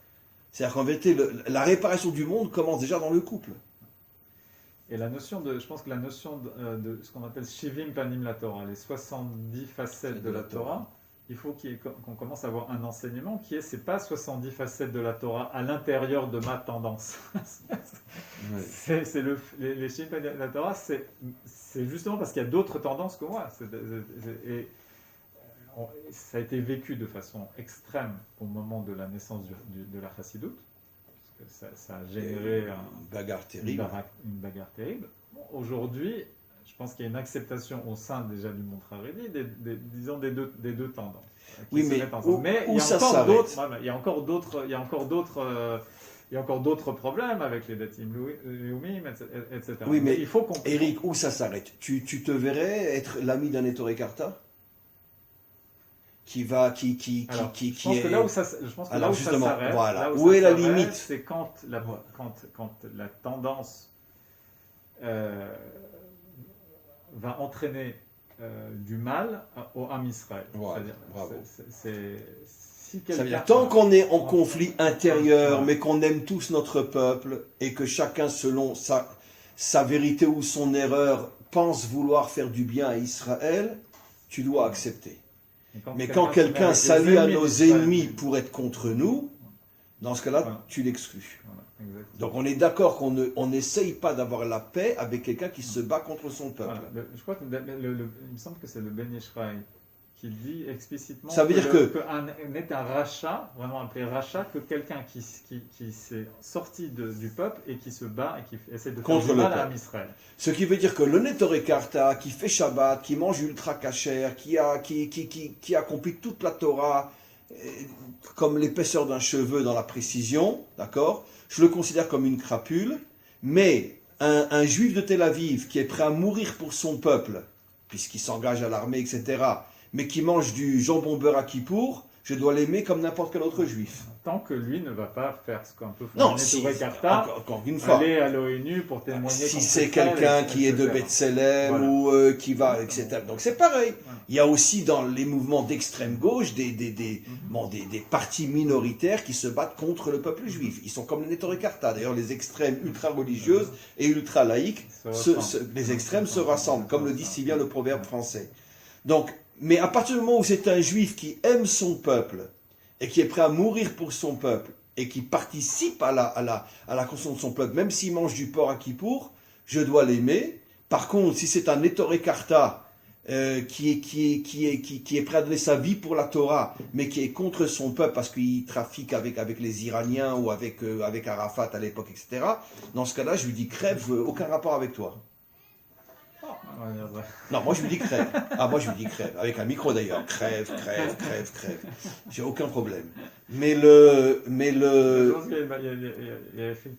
C'est-à-dire qu'en vérité, la réparation du monde commence déjà dans le couple. Et je pense que la notion de ce qu'on appelle Shivim Panim la Torah, les 70 facettes de la Torah, il faut qu'on commence à avoir un enseignement c'est pas 70 facettes de la Torah à l'intérieur de ma tendance. Ouais. Les Shivim Panim de la Torah, c'est justement parce qu'il y a d'autres tendances que moi. Ça a été vécu de façon extrême au moment de la naissance de la Chassidoute. Ça a généré une bagarre terrible. Bon, aujourd'hui, je pense qu'il y a une acceptation au sein déjà du monde Haredi, disons des deux tendances. Oui, mais où il y a ça s'arrête? Il y a encore d'autres il y a encore d'autres problèmes avec les Datim Leumim, etc. Oui, mais il faut qu'on... Eric, où ça s'arrête? Tu te verrais être l'ami d'un Ettore Carta qui va, qui je pense que là où ça, je pense que Alors, là où justement, ça s'arrête, voilà. là Où ça est la s'arrête, limite? c'est quand la tendance va entraîner du mal au Am Israël. Voilà, C'est-à-dire, bravo. si Ça veut quelqu'un... dire, tant qu'on est en conflit intérieur, mais qu'on aime tous notre peuple, et que chacun, selon sa vérité ou son erreur, pense vouloir faire du bien à Israël, tu dois accepter. Mais quand quelqu'un s'allie à nos ennemis pour être contre nous, dans ce cas-là, Voilà. tu l'exclus. Voilà, exactement. Donc on est d'accord qu'on n'essaye pas d'avoir la paix avec quelqu'un qui se bat contre son peuple. Voilà. Je crois que il me semble que c'est le Ben Ishraï qui dit explicitement Ça veut dire qu'un est un rachat, vraiment appelé rachat, que quelqu'un qui s'est sorti du peuple et qui se bat et qui essaie de faire Contre du le mal peuple. à Israël. Ce qui veut dire que le Nettore Carta, qui fait Shabbat, qui mange ultra kasher, qui accomplit toute la Torah, comme l'épaisseur d'un cheveu dans la précision, d'accord? Je le considère comme une crapule, mais un juif de Tel Aviv qui est prêt à mourir pour son peuple, puisqu'il s'engage à l'armée, etc., mais qui mange du jambon beurre à Kippour, je dois l'aimer comme n'importe quel autre juif. Tant que lui ne va pas faire ce qu'un peu font Non, les si, Nettore Carta, encore une fois. aller à l'ONU pour témoigner Si contre c'est Israël, quelqu'un qui est de etc. Bethléem Voilà. ou qui va, etc. Donc c'est pareil. Voilà. Il y a aussi dans les mouvements d'extrême gauche des partis minoritaires qui se battent contre le peuple juif. Ils sont comme les Nettore Carta. D'ailleurs, les extrêmes ultra-religieuses et ultra-laïques, les extrêmes se rassemblent, comme le dit si bien le proverbe français. Donc, mais à partir du moment où c'est un juif qui aime son peuple et qui est prêt à mourir pour son peuple, et qui participe à la construction de son peuple, même s'il mange du porc à Kippour, je dois l'aimer. Par contre, si c'est un Ettore Carta qui est prêt à donner sa vie pour la Torah, mais qui est contre son peuple parce qu'il trafique avec les Iraniens ou avec Arafat à l'époque, etc., dans ce cas-là, je lui dis crève, aucun rapport avec toi. Non, moi je lui dis crève. Moi je lui dis crève. Avec un micro d'ailleurs. Crève. J'ai aucun problème. Je pense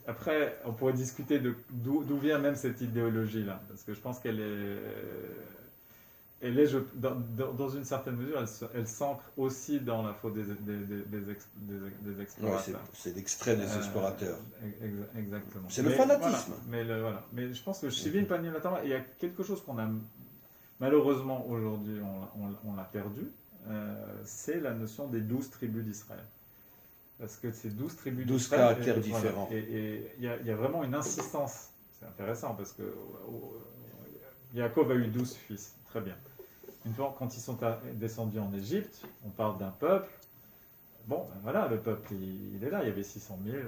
après, on pourrait discuter d'où vient même cette idéologie-là. Parce que je pense qu'elle est dans une certaine mesure, elle s'ancre aussi dans la faute des explorateurs. Ouais, c'est l'extrait des explorateurs. Exactement. C'est le fanatisme. Voilà. Mais je pense que chez Shivim Panim Latama, il y a quelque chose qu'on a malheureusement aujourd'hui, on l'a perdu. C'est la notion des 12 tribus d'Israël. Parce que ces 12 tribus 12 d'Israël... caractères différents. Et il y a vraiment une insistance. C'est intéressant parce que Yaakov a eu 12 fils. Très bien. Une fois, quand ils sont descendus en Égypte, on parle d'un peuple. Bon, ben voilà, le peuple, il est là. Il y avait 600 000.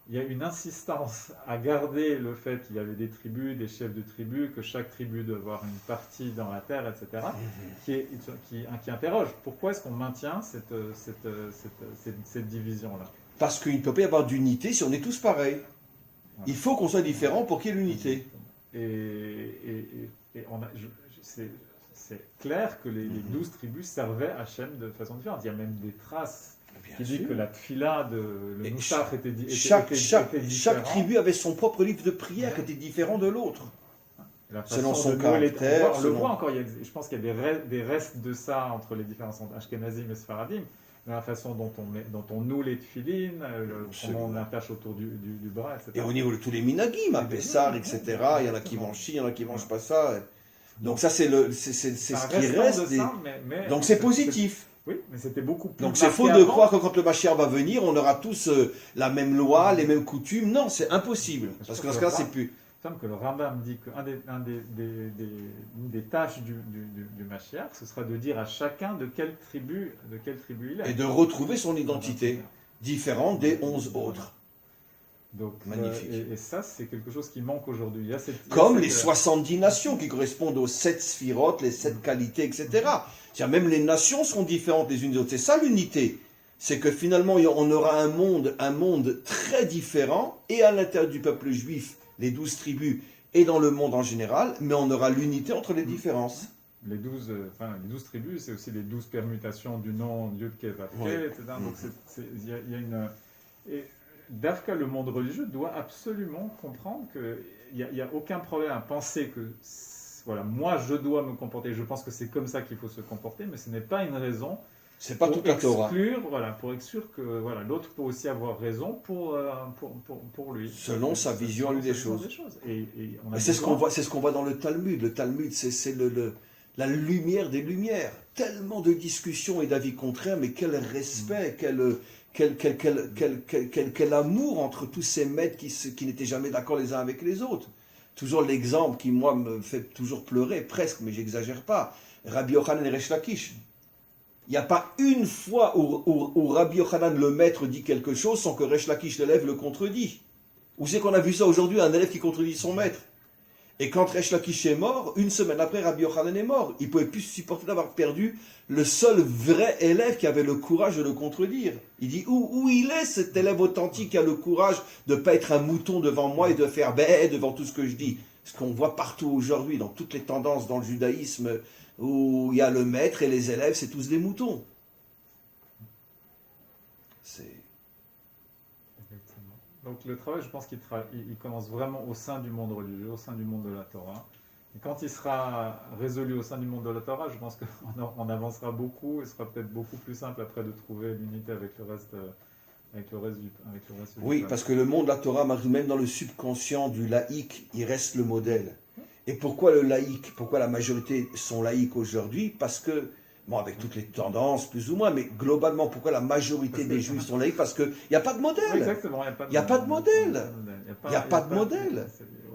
Il y a une insistance à garder le fait qu'il y avait des tribus, des chefs de tribus, que chaque tribu doit avoir une partie dans la terre, etc., qui interroge. Pourquoi est-ce qu'on maintient cette division-là? Parce qu'il ne peut pas y avoir d'unité si on est tous pareils. Voilà. Il faut qu'on soit différents pour qu'il y ait l'unité. C'est clair que les 12 tribus servaient Hachem de façon différente. Il y a même des traces qui disent que la tfila de le Moussaf était différente. Chaque tribu avait son propre livre de prière qui était différent de l'autre. Selon son caractère. On le voit encore, je pense qu'il y a des restes de ça entre les différences entre Ashkenazim et Sfaradim. La façon dont on noue les tefilines, comment on attache autour du bras, etc. Et au niveau de tous les minagim, à Pessar, etc., il y en a qui mangent ci, il y en a qui ne mangent pas ça. Donc ça, c'est ce qui reste. Donc c'est positif. Oui, mais c'était beaucoup plus. Donc c'est faux de croire que quand le Mashiach va venir, on aura tous la même loi, les mêmes coutumes. Non, c'est impossible. Parce que dans ce cas-là, c'est plus... Il me semble que le Rambam dit qu'une des tâches du Mashiach, ce sera de dire à chacun de quelle tribu il est. Et de retrouver son identité, différente des 11 autres. Donc, magnifique. Et ça, c'est quelque chose qui manque aujourd'hui. Comme les 70 nations qui correspondent aux 7 sphirotes, les 7 qualités, etc. C'est-à-dire même les nations seront différentes les unes des autres. C'est ça l'unité. C'est que finalement, on aura un monde très différent, et à l'intérieur du peuple juif, les 12 tribus, et dans le monde en général, mais on aura l'unité entre les différences. Les 12 tribus, c'est aussi les 12 permutations du nom Yud Keh Vav Keh, etc. Donc il y a une... Dafka, le monde religieux, doit absolument comprendre qu'il n'y a aucun problème à penser que voilà, moi je dois me comporter, je pense que c'est comme ça qu'il faut se comporter, mais ce n'est pas une raison C'est pas toute la Torah. pour exclure que voilà, l'autre peut aussi avoir raison pour lui. Selon sa vision à lui des choses. Et on a c'est ce qu'on voit dans le Talmud. Le Talmud, c'est la lumière des lumières. Tellement de discussions et d'avis contraires, mais quel respect, quel amour entre tous ces maîtres qui n'étaient jamais d'accord les uns avec les autres. Toujours l'exemple qui, moi, me fait toujours pleurer, presque, mais j'exagère pas. Rabbi Yochanan et Resh Lakish. Il n'y a pas une fois où Rabbi Yochanan, le maître, dit quelque chose sans que Resh Lakish, l'élève, le contredit. Où c'est qu'on a vu ça aujourd'hui, un élève qui contredit son maître? Et quand Resh Lakish est mort, une semaine après, Rabbi Yochanan est mort. Il ne pouvait plus supporter d'avoir perdu le seul vrai élève qui avait le courage de le contredire. Il dit, où il est cet élève authentique qui a le courage de ne pas être un mouton devant moi et de faire bé devant tout ce que je dis? Ce qu'on voit partout aujourd'hui, dans toutes les tendances dans le judaïsme, où il y a le maître et les élèves, c'est tous des moutons. Donc le travail, je pense qu'il commence vraiment au sein du monde religieux, au sein du monde de la Torah. Et quand il sera résolu au sein du monde de la Torah, je pense qu'on avancera beaucoup et ce sera peut-être beaucoup plus simple après de trouver l'unité avec le reste du Oui, peuple. parce que le monde de la Torah, même dans le subconscient du laïc, il reste le modèle. Et pourquoi le laïc? Pourquoi la majorité sont laïcs aujourd'hui? Parce que, bon, avec toutes les tendances, plus ou moins, mais globalement, pourquoi la majorité des juifs sont laïcs? Parce qu'il n'y a pas de modèle. Exactement, il n'y a pas de modèle. Il n'y a pas de modèle.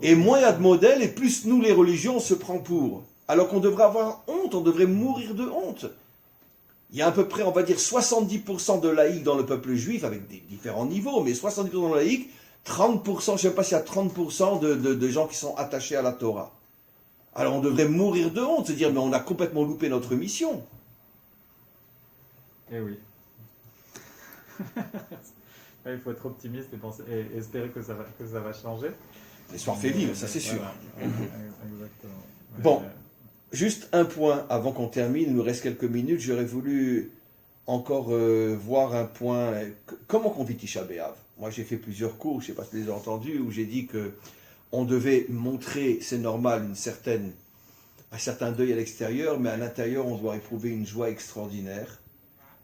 Et moins il y a de modèle, et plus nous, les religions, on se prend pour. Alors qu'on devrait avoir honte, on devrait mourir de honte. Il y a à peu près, on va dire, 70% de laïcs dans le peuple juif, avec des différents niveaux, mais 70% de laïcs, 30%, je ne sais pas s'il y a 30% de gens qui sont attachés à la Torah. Alors on devrait mourir de honte, se dire, mais on a complètement loupé notre mission. Eh oui. Il faut être optimiste et espérer que ça va changer. L'histoire fait vivre, ça c'est sûr. Voilà. Exactement. Bon, juste un point avant qu'on termine, il nous reste quelques minutes, j'aurais voulu encore voir un point. Comment on vit Tisha B'Av? Moi j'ai fait plusieurs cours, je ne sais pas si vous les avez entendus, où j'ai dit que on devait montrer, c'est normal, un certain deuil à l'extérieur, mais à l'intérieur, on doit éprouver une joie extraordinaire.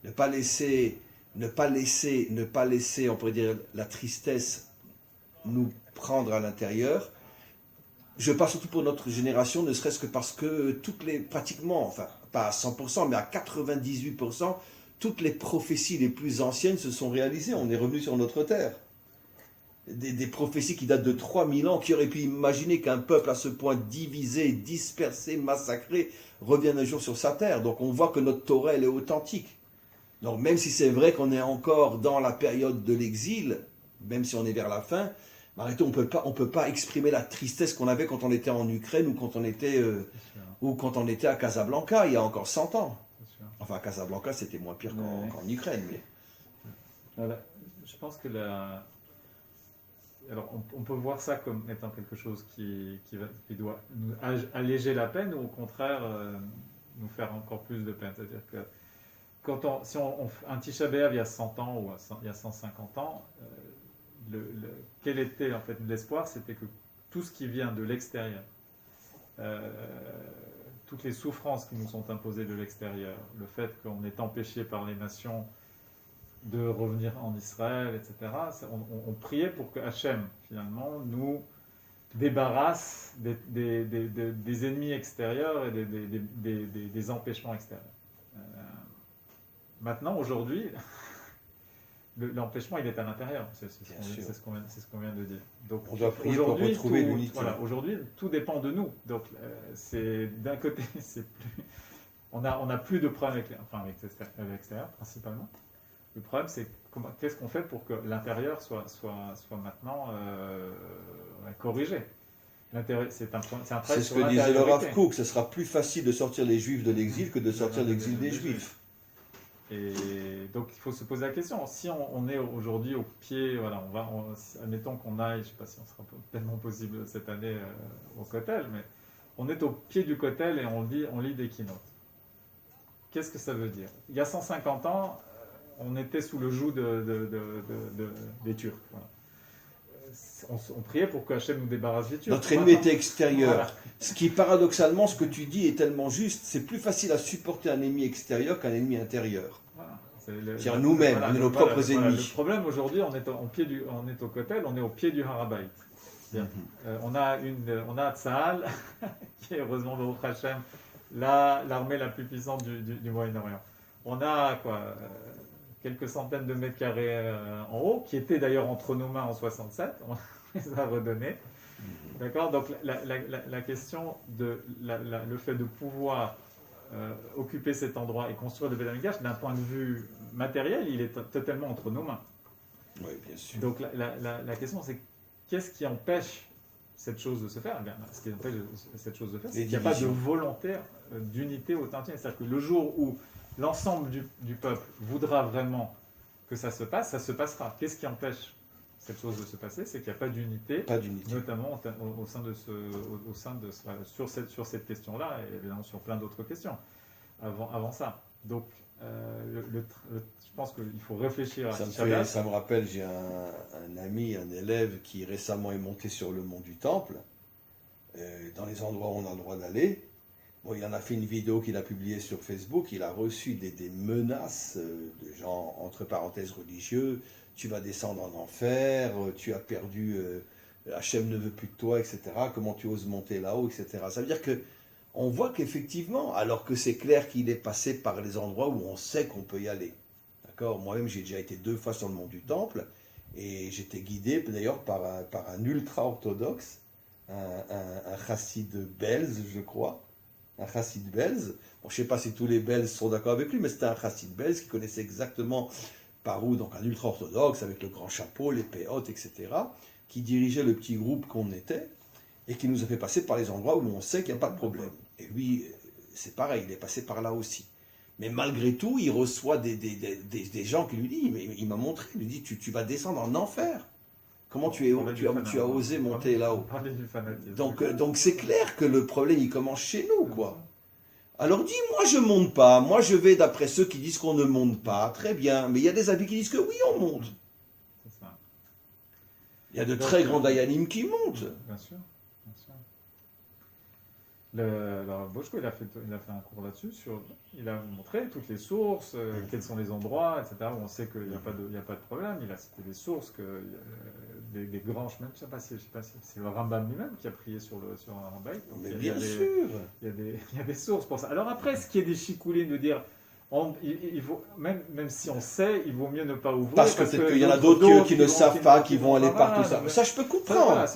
Ne pas laisser, on pourrait dire, la tristesse nous prendre à l'intérieur. Je parle surtout pour notre génération, ne serait-ce que parce que pratiquement, enfin, pas à 100%, mais à 98%, toutes les prophéties les plus anciennes se sont réalisées. On est revenu sur notre terre. Des prophéties qui datent de 3000 ans, qui auraient pu imaginer qu'un peuple à ce point divisé, dispersé, massacré, revienne un jour sur sa terre. Donc on voit que notre Torah, elle est authentique. Donc même si c'est vrai qu'on est encore dans la période de l'exil, même si on est vers la fin, arrêtez, on peut pas exprimer la tristesse qu'on avait quand on était en Ukraine ou quand on était à Casablanca, il y a encore 100 ans. Enfin, à Casablanca, c'était moins pire qu'en Ukraine. Mais... Voilà. Je pense que alors, on peut voir ça comme étant quelque chose qui doit nous alléger la peine ou au contraire nous faire encore plus de peine. C'est-à-dire que si on un Tisha B'Av il y a 100 ans ou il y a 150 ans, quel était en fait l'espoir? C'était que tout ce qui vient de l'extérieur, toutes les souffrances qui nous sont imposées de l'extérieur, le fait qu'on est empêché par les nations de revenir en Israël, etc. On priait pour que Hachem, finalement, nous débarrasse des ennemis extérieurs et des empêchements extérieurs. Maintenant, aujourd'hui, l'empêchement, il est à l'intérieur. C'est ce qu'on vient de dire. Donc, on doit prier pour retrouver l'unité. Voilà, aujourd'hui, tout dépend de nous. Donc, d'un côté, on n'a plus de problème avec l'extérieur, principalement. Le problème, c'est qu'est-ce qu'on fait pour que l'intérieur soit maintenant corrigé. C'est ce que disait le Rav Kook, ce sera plus facile de sortir les Juifs de l'exil que de sortir l'exil des Juifs. Et donc, il faut se poser la question. Si on est aujourd'hui au pied, voilà, admettons qu'on aille, je ne sais pas si on sera tellement possible cette année au Kotel, mais on est au pied du Kotel et on lit des keynotes. Qu'est-ce que ça veut dire? Il y a 150 ans, on était sous le joug des Turcs. Voilà. On priait pour qu'Hachem nous débarrasse des Turcs. Notre ennemi était extérieur. Voilà. Ce qui, paradoxalement, ce que tu dis est tellement juste. C'est plus facile à supporter un ennemi extérieur qu'un ennemi intérieur. Voilà. C'est-à-dire nous-mêmes, on est nos propres ennemis. Le problème aujourd'hui, on est au Kotel, on est au pied du Harabait. On a Tsahal, qui est heureusement Baruch Hashem, l'armée la plus puissante du Moyen-Orient. On a quelques centaines de mètres carrés en haut, qui étaient d'ailleurs entre nos mains en 67, on les a redonnés. D'accord. Donc la question le fait de pouvoir occuper cet endroit et construire le Beth Amikdash, d'un point de vue matériel, il est totalement entre nos mains. Oui, bien sûr. Donc la question c'est qu'est-ce qui empêche cette chose de se faire? Eh bien, ce qui empêche cette chose de se faire, c'est qu'il n'y a pas de volonté d'unité authentique. C'est-à-dire que le jour où l'ensemble du peuple voudra vraiment que ça se passera. Qu'est-ce qui empêche cette chose de se passer? C'est qu'il n'y a pas d'unité, notamment sur cette question-là, et évidemment sur plein d'autres questions avant ça. Donc, je pense qu'il faut réfléchir à ça me rappelle, j'ai un ami, un élève qui récemment est monté sur le mont du Temple, dans les endroits où on a le droit d'aller. Bon, il en a fait une vidéo qu'il a publiée sur Facebook. Il a reçu des menaces de gens, entre parenthèses, religieux. Tu vas descendre en enfer, tu as perdu, Hachem ne veut plus de toi, etc. Comment tu oses monter là-haut, etc. Ça veut dire qu'on voit qu'effectivement, alors que c'est clair qu'il est passé par les endroits où on sait qu'on peut y aller. D'accord ? Moi-même, j'ai déjà été 2 fois sur le mont du Temple, et j'étais guidé d'ailleurs par un ultra-orthodoxe, un chassid belge, je crois. Un chassid belge. Bon, je ne sais pas si tous les Belges sont d'accord avec lui, mais c'était un chassid belge qui connaissait exactement par où, donc un ultra-orthodoxe avec le grand chapeau, les péotes, etc., qui dirigeait le petit groupe qu'on était et qui nous a fait passer par les endroits où on sait qu'il n'y a pas de problème. Et lui, c'est pareil, il est passé par là aussi. Mais malgré tout, il reçoit des gens qui lui disent, mais il m'a montré, il lui dit, tu vas descendre en enfer. Comment tu as osé monter là-haut? Donc c'est clair que le problème, il commence chez nous, quoi. Alors dis, moi je monte pas, moi je vais d'après ceux qui disent qu'on ne monte pas, très bien, mais il y a des avis qui disent que oui, on monte. C'est ça. Il y a de très grands dayanim qui montent. Bien sûr, bien sûr. Alors Boshko, il a fait un cours là-dessus, il a montré toutes les sources, quels sont les endroits, etc., où on sait qu'il n'y a pas de problème. Il a cité des sources, des grands, je ne sais pas si c'est le Rambam lui-même qui a prié sur un Rambam. Mais bien sûr. Il y a des sources pour ça. Alors après, ce qui est des chicoulines de dire, il faut, même si on sait, il vaut mieux ne pas ouvrir. Parce que peut-être qu'il y en a d'autres qui ne savent pas, qui vont aller partout. Ça. Mais ça, je peux comprendre.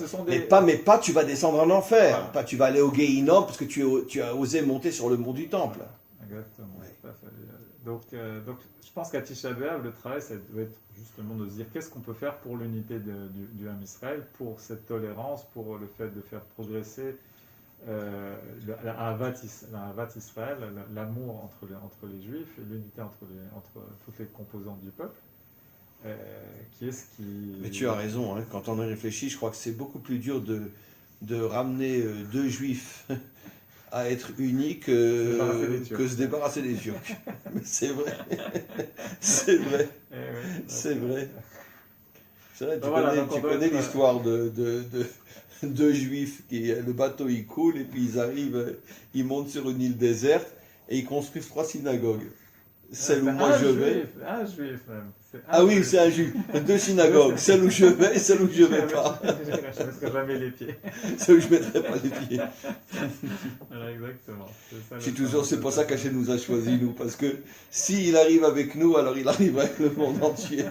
Voilà, mais pas tu vas descendre en enfer. Voilà. Pas tu vas aller au Guéhinom parce que tu as osé monter sur le mont du Temple. Exactement. Ouais. Donc, je pense qu'à Tisha B'Av, le travail, ça doit être justement de se dire qu'est-ce qu'on peut faire pour l'unité du Ham Israël, pour cette tolérance, pour le fait de faire progresser la Ahavat Israël, l'amour entre les Juifs et l'unité entre toutes les composantes du peuple. Mais tu as raison, hein, quand on y réfléchit, je crois que c'est beaucoup plus dur de ramener 2 Juifs à être unis que se débarrasser des Turcs. Mais c'est vrai. C'est vrai. C'est vrai. C'est vrai, tu connais l'histoire de 2 Juifs, le bateau il coule et puis ils montent sur une île déserte et ils construisent 3 synagogues. Celle où moi je vais. Un juif même. Oui, c'est un juif. 2 synagogues. Celle où je vais et celle où je ne vais pas. Je ne mettrai jamais les pieds. Celle où je ne mettrai pas les pieds. Voilà, exactement. C'est pour ça qu'Hachem nous a choisis, nous. Parce que s'il arrive avec nous, alors il arrive avec le monde entier.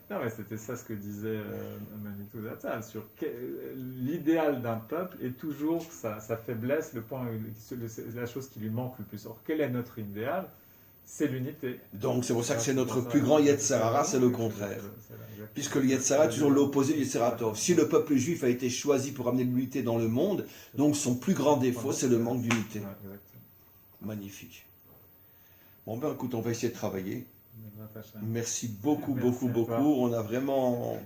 Non, mais c'était ça ce que disait Manitou Zatzal. Sur l'idéal d'un peuple est toujours sa faiblesse, la chose qui lui manque le plus. Or, quel est notre idéal? C'est l'unité. Donc c'est pour ça que c'est notre plus grand Yetzer Hara, c'est le contraire. Puisque le Yetzer Hara est toujours l'opposé du Yetzer Tov. Si le peuple juif a été choisi pour amener de l'unité dans le monde, donc son plus grand défaut, c'est le manque d'unité. Magnifique. Bon ben écoute, on va essayer de travailler. Merci beaucoup. On a vraiment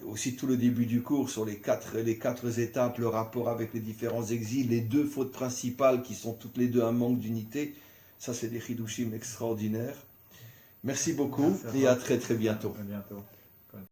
aussi tout le début du cours sur les quatre étapes, le rapport avec les différents exils, les 2 fautes principales qui sont toutes les 2 un manque d'unité. Ça, c'est des chidushim extraordinaires. Merci beaucoup Merci à et toi. à très très bientôt. À bientôt.